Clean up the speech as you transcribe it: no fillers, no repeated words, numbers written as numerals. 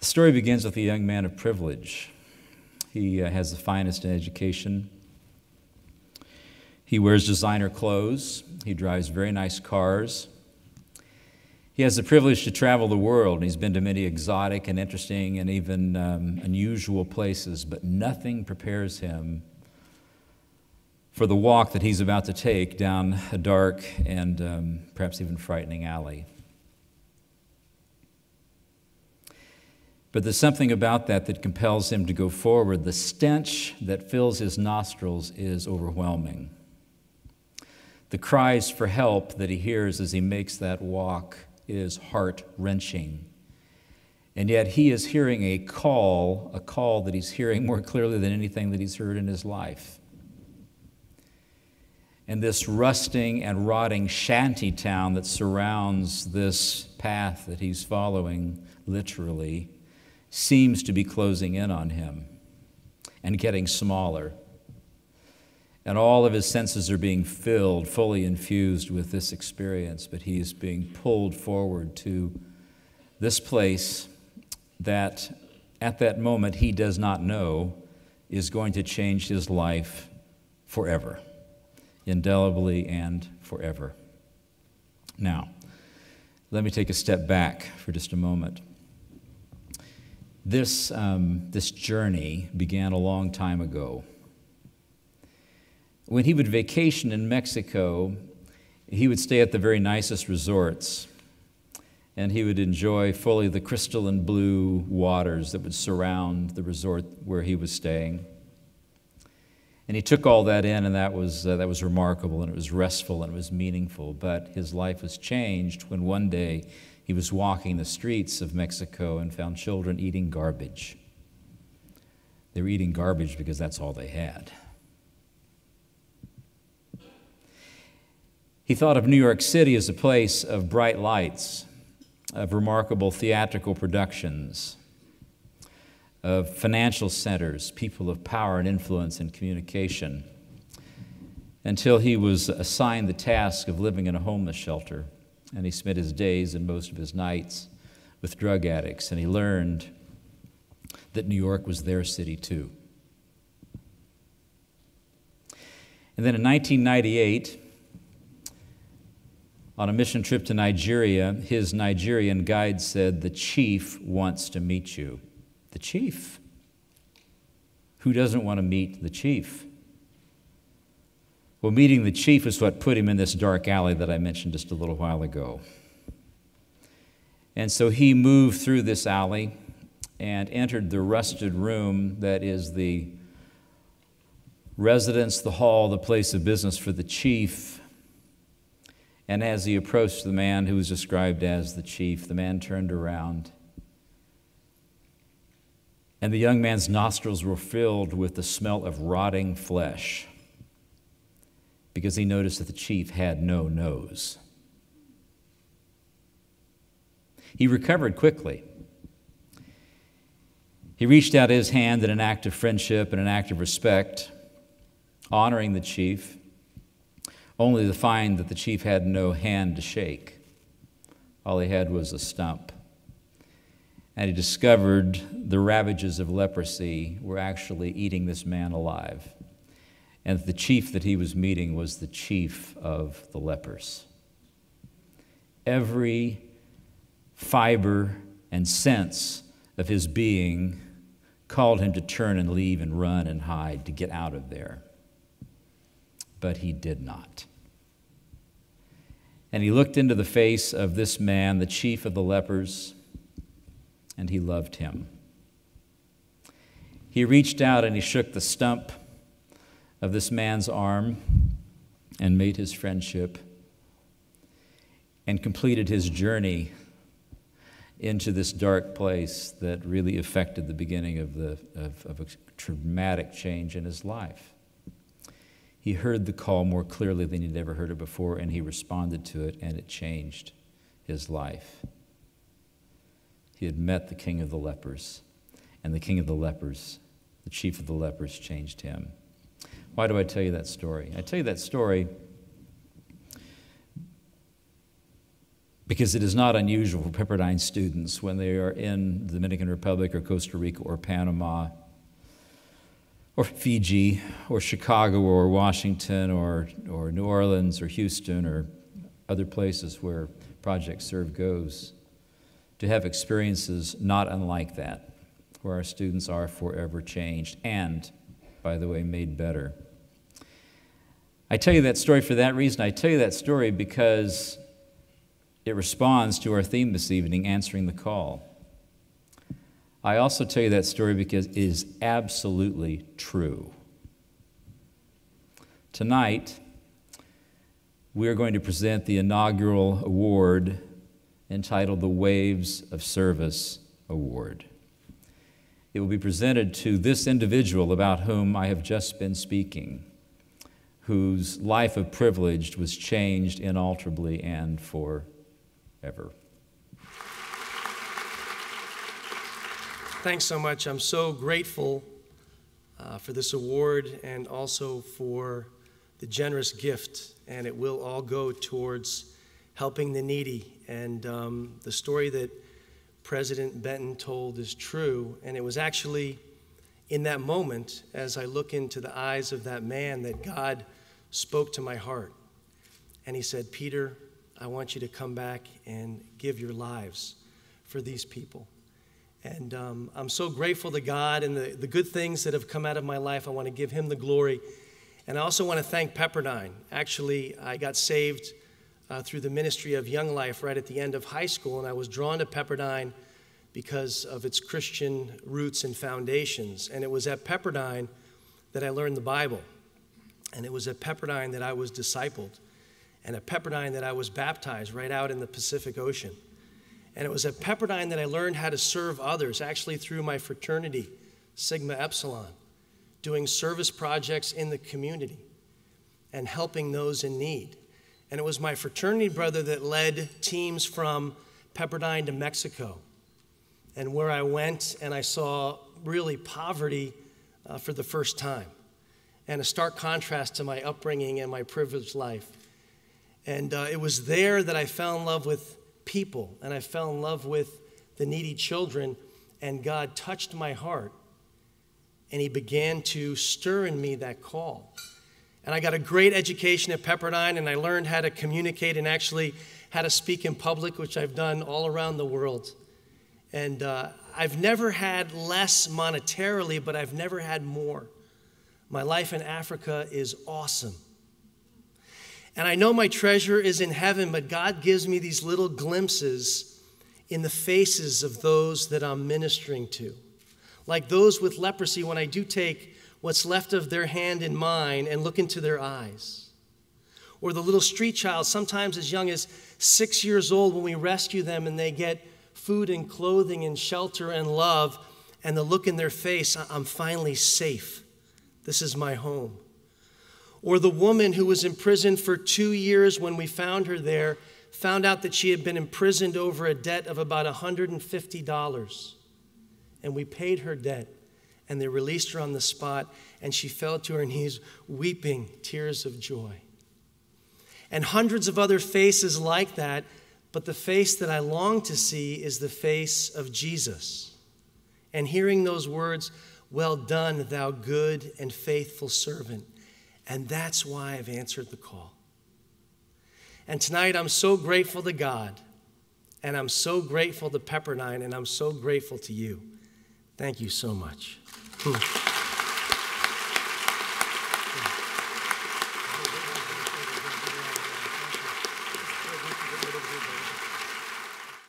story begins with a young man of privilege. He has the finest in education. He wears designer clothes. He drives very nice cars. He has the privilege to travel the world, and he's been to many exotic and interesting and even unusual places, but nothing prepares him for the walk that he's about to take down a dark and perhaps even frightening alley. But there's something about that compels him to go forward. The stench that fills his nostrils is overwhelming. The cries for help that he hears as he makes that walk is heart-wrenching. And yet he is hearing a call that he's hearing more clearly than anything that he's heard in his life. And this rusting and rotting shanty town that surrounds this path that he's following, literally, seems to be closing in on him and getting smaller. And all of his senses are being filled, fully infused with this experience, but he is being pulled forward to this place that at that moment he does not know is going to change his life forever, indelibly and forever. Now, let me take a step back for just a moment. This journey began a long time ago. When he would vacation in Mexico, he would stay at the very nicest resorts, and he would enjoy fully the crystalline blue waters that would surround the resort where he was staying. And he took all that in, and that was remarkable, and it was restful, and it was meaningful. But his life was changed when one day he was walking the streets of Mexico and found children eating garbage. They were eating garbage because that's all they had. He thought of New York City as a place of bright lights, of remarkable theatrical productions, of financial centers, people of power and influence and communication, until he was assigned the task of living in a homeless shelter. And he spent his days and most of his nights with drug addicts, and he learned that New York was their city too. And then in 1998, on a mission trip to Nigeria, his Nigerian guide said, "The chief wants to meet you." The chief? Who doesn't want to meet the chief? Well, meeting the chief is what put him in this dark alley that I mentioned just a little while ago. And so he moved through this alley and entered the rusted room that is the residence, the hall, the place of business for the chief. And as he approached the man who was described as the chief, the man turned around, and the young man's nostrils were filled with the smell of rotting flesh, because he noticed that the chief had no nose. He recovered quickly. He reached out his hand in an act of friendship and an act of respect, honoring the chief, only to find that the chief had no hand to shake. All he had was a stump. And he discovered the ravages of leprosy were actually eating this man alive. And the chief that he was meeting was the chief of the lepers. Every fiber and sense of his being called him to turn and leave and run and hide, to get out of there. But he did not. And he looked into the face of this man, the chief of the lepers, and he loved him. He reached out and he shook the stump of this man's arm and made his friendship and completed his journey into this dark place that really affected the beginning of a traumatic change in his life. He heard the call more clearly than he'd ever heard it before, and he responded to it, and it changed his life. He had met the king of the lepers, and the king of the lepers, the chief of the lepers, changed him. Why do I tell you that story? I tell you that story because it is not unusual for Pepperdine students when they are in the Dominican Republic or Costa Rica or Panama or Fiji or Chicago or Washington or New Orleans or Houston or other places where Project Serve goes, to have experiences not unlike that, where our students are forever changed and, by the way, made better. I tell you that story for that reason. I tell you that story because it responds to our theme this evening, answering the call. I also tell you that story because it is absolutely true. Tonight, we are going to present the inaugural award entitled the Waves of Service Award. It will be presented to this individual about whom I have just been speaking, whose life of privilege was changed inalterably and forever. Thanks so much. I'm so grateful for this award and also for the generous gift, and it will all go towards helping the needy. And the story that President Benton told is true, and it was actually in that moment, as I look into the eyes of that man, that God spoke to my heart. And he said, "Peter, I want you to come back and give your lives for these people." And I'm so grateful to God and the good things that have come out of my life. I want to give him the glory. And I also want to thank Pepperdine. Actually, I got saved through the ministry of Young Life right at the end of high school, and I was drawn to Pepperdine because of its Christian roots and foundations. And it was at Pepperdine that I learned the Bible. And it was at Pepperdine that I was discipled. And at Pepperdine that I was baptized right out in the Pacific Ocean. And it was at Pepperdine that I learned how to serve others, actually through my fraternity, Sigma Epsilon, doing service projects in the community and helping those in need. And it was my fraternity brother that led teams from Pepperdine to Mexico, and where I went and I saw really poverty for the first time, and a stark contrast to my upbringing and my privileged life. And it was there that I fell in love with people, and I fell in love with the needy children, and God touched my heart, and he began to stir in me that call. And I got a great education at Pepperdine, and I learned how to communicate and actually how to speak in public, which I've done all around the world. And I've never had less monetarily, but I've never had more. My life in Africa is awesome. And I know my treasure is in heaven, but God gives me these little glimpses in the faces of those that I'm ministering to. Like those with leprosy, when I do take what's left of their hand in mine and look into their eyes. Or the little street child, sometimes as young as 6 years old, when we rescue them and they get food and clothing and shelter and love, and the look in their face, I'm finally safe. This is my home. Or the woman who was imprisoned for 2 years, when we found her there, found out that she had been imprisoned over a debt of about $150. And we paid her debt, and they released her on the spot, and she fell to her knees weeping tears of joy. And hundreds of other faces like that, but the face that I long to see is the face of Jesus. And hearing those words, "Well done, thou good and faithful servant." And that's why I've answered the call. And tonight I'm so grateful to God, and I'm so grateful to Pepperdine, and I'm so grateful to you. Thank you so much.